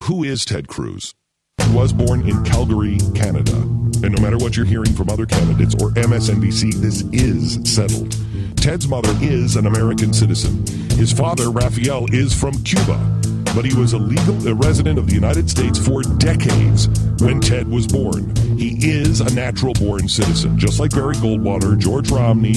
who is Ted Cruz? He was born in Calgary, Canada. And no matter what you're hearing from other candidates or MSNBC, this is settled. Ted's mother is an American citizen. His father, Raphael, is from Cuba. But he was a legal resident of the United States for decades when Ted was born. He is a natural-born citizen, just like Barry Goldwater, George Romney,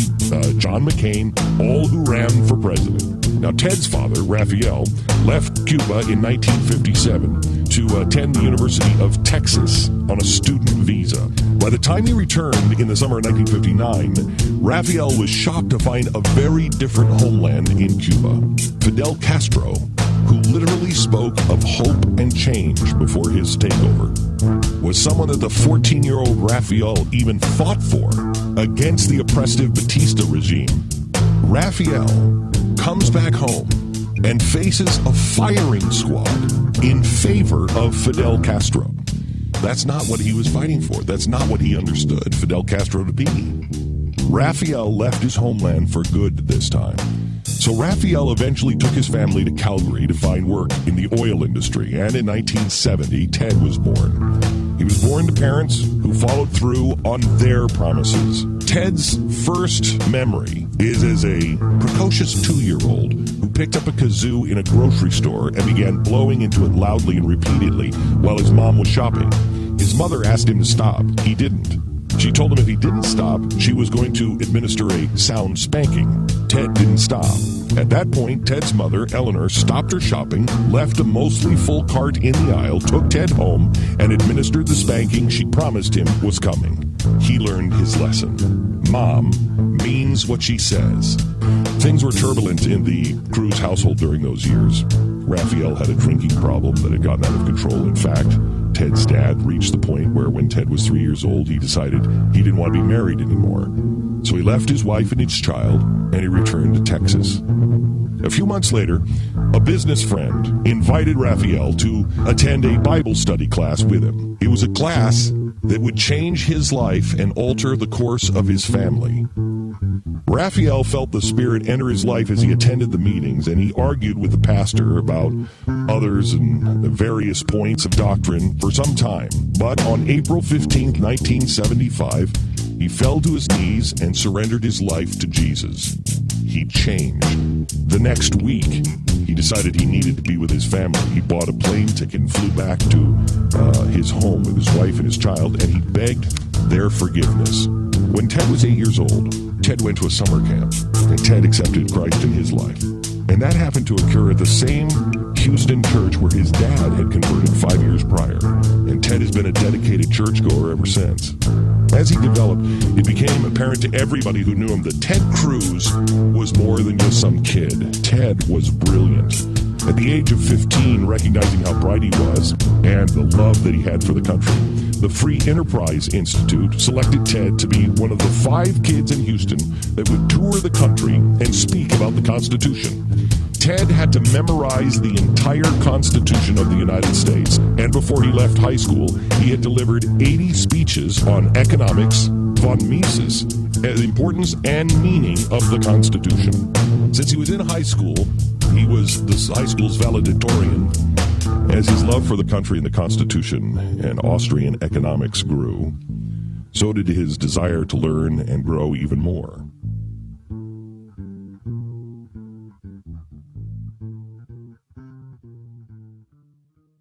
John McCain, all who ran for president. Now, Ted's father, Raphael, left Cuba in 1957 to attend the University of Texas on a student visa. By the time he returned in the summer of 1959, Raphael was shocked to find a very different homeland in Cuba. Fidel Castro, who literally spoke of hope and change before his takeover, was someone that the 14-year-old Raphael even fought for against the oppressive Batista regime. Raphael comes back home and faces a firing squad in favor of Fidel Castro. That's not what he was fighting for. That's not what he understood Fidel Castro to be. Raphael left his homeland for good this time. So Raphael eventually took his family to Calgary to find work in the oil industry, and in 1970, Ted was born. He was born to parents who followed through on their promises. Ted's first memory is as a precocious 2-year-old who picked up a kazoo in a grocery store and began blowing into it loudly and repeatedly while his mom was shopping. His mother asked him to stop. He didn't. She told him if he didn't stop, she was going to administer a sound spanking. Ted didn't stop. At that point, Ted's mother, Eleanor, stopped her shopping, left a mostly full cart in the aisle, took Ted home, and administered the spanking she promised him was coming. He learned his lesson. Mom means what she says. Things were turbulent in the Cruz household during those years. Raphael had a drinking problem that had gotten out of control. In fact, Ted's dad reached the point where when Ted was 3 years old, he decided he didn't want to be married anymore. So he left his wife and his child, and he returned to Texas. A few months later, a business friend invited Raphael to attend a Bible study class with him. It was a class that would change his life and alter the course of his family. Raphael felt the Spirit enter his life as he attended the meetings, and he argued with the pastor about others and various points of doctrine for some time. But on April 15, 1975, he fell to his knees and surrendered his life to Jesus. He changed. The next week, he decided he needed to be with his family. He bought a plane ticket and flew back to his home with his wife and his child, and he begged their forgiveness. When Ted was 8 years old, Ted went to a summer camp, and Ted accepted Christ in his life. And that happened to occur at the same Houston church where his dad had converted 5 years prior. And Ted has been a dedicated churchgoer ever since. As he developed, it became apparent to everybody who knew him that Ted Cruz was more than just some kid. Ted was brilliant. At the age of 15, recognizing how bright he was and the love that he had for the country, the Free Enterprise Institute selected Ted to be one of the 5 kids in Houston that would tour the country and speak about the Constitution. Ted had to memorize the entire Constitution of the United States, and before he left high school, he had delivered 80 speeches on economics, von Mises, the importance and meaning of the Constitution. Since he was in high school, he was the high school's valedictorian. As his love for the country and the Constitution and Austrian economics grew, so did his desire to learn and grow even more.